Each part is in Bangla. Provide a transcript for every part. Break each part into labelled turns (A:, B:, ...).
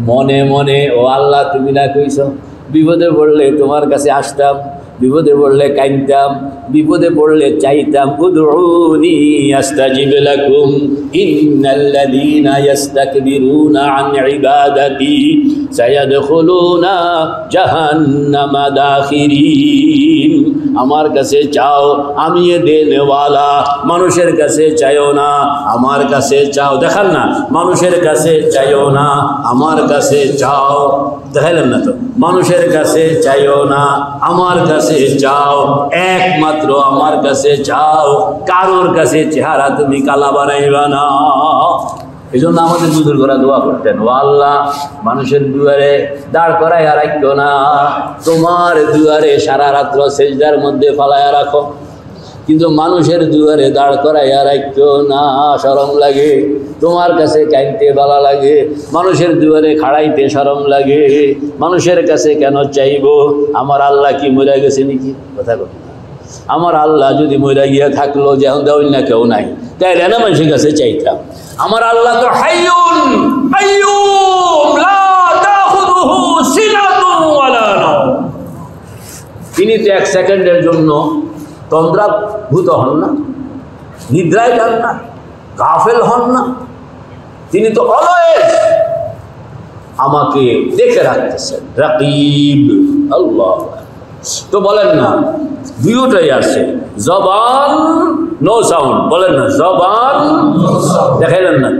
A: মনে মনে ও আল্লাহ তুমি না কইছো বিপদে পড়লে তোমার কাছে আসতাম, বিপদে পড়লে কাঁদতাম, বিপদে পড়লে চাইতাম। উদউনি আস্তাজিব লাকুম ইন্নাল্লাযীনা ইস্তাকবিরুনা আন ইবাদাতি সায়াদখুলুনা জাহান্নামা দাখিরিন। আমার কাছে চাও, আমি দেনেওয়ালা। মানুষের কাছে চাইও না, আমার কাছে চাও। দেখান না, মানুষের কাছে চাইও না, আমার কাছে চাও। দেখাইলেন না তো, মানুষের কাছে চাইও না, আমার কাছে চাও, একমাত্র আমার কাছে চাও। কারোর কাছে চেহারা তুমি কালা বানাইবা না। এই জন্য আমাদের বুজুর্গ করা দোয়া করতেন, ও আল্লাহ মানুষের দুয়ারে দাঁড় করাইয়া রাখো না, তোমার দুয়ারে সারা রাত্র সেজদার মধ্যে ফালাইয়া রাখো। কিন্তু মানুষের দুয়ারে দাঁড় করাইয়া রাখো না, শরম লাগে। তোমার কাছে কাইতে ভালো লাগে, মানুষের দুয়ারে খাড়াইতে শরম লাগে। মানুষের কাছে কেন চাইব? আমার আল্লাহ কি মরে গেছে নাকি? কথা বল, আমার আল্লাহ যদি মরে গিয়া থাকলো, যেমন দেওয়া না কেউ নাই, তাইলে না মানুষের কাছে চাইতাম। আমার আল্লাহ তো হাইয়ুন কাইয়্যুম লা তাখুযুহু সিনাতুন ওয়ালা নাওম। তিনি তো এক সেকেন্ডের জন্য তন্দ্রাভূত হন না, নিদ্রায় যান না, গাফেল হন না। তিনি তো অলওয়েজ আমাকে দেখে রাখতেছেন, রাকিব। আল্লাহ তো বলেন না, দুটোই আছে, জবান নো সাউন্ড। বলেন না, জবান দেখাইলেন না,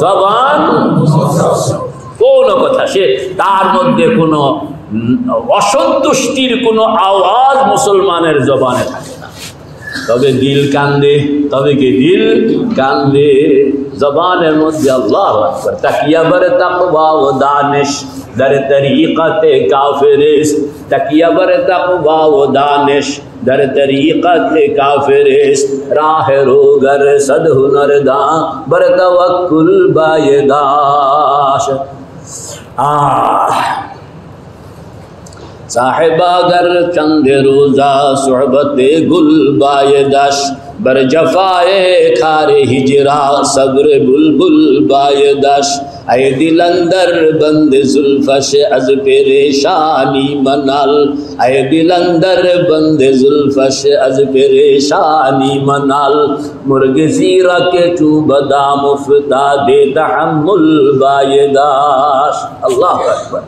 A: জবান কোন কথা, সে তার মধ্যে কোনো অসন্তুষ্টির কোনো আওয়াজ মুসলমানের জবানে থাকে না। তবে দিল কান্দে, তবে কি দিল কান্দে। জবানের মধ্যে আল্লাহু আকবার। তাকিয়া বরে তাকওয়া ও দানিশ در طریقت کافرست، تکیہ بر تقوی و دانش در طریقت کافرست، راہ روگر صد ہنرداں بر توکل بایداش۔ صاحب اگر چند روزہ صحبت گل بایداش، بر جفائے خار ہجرا صبر بلبل بایداش۔ اے دل اندر بند زلفش از پریشانی منال، اے دل اندر بند زلفش از پریشانی منال۔ مرغ زیرہ کے تو بدام افتادے تحمل بایداش۔ اللہ اکبر۔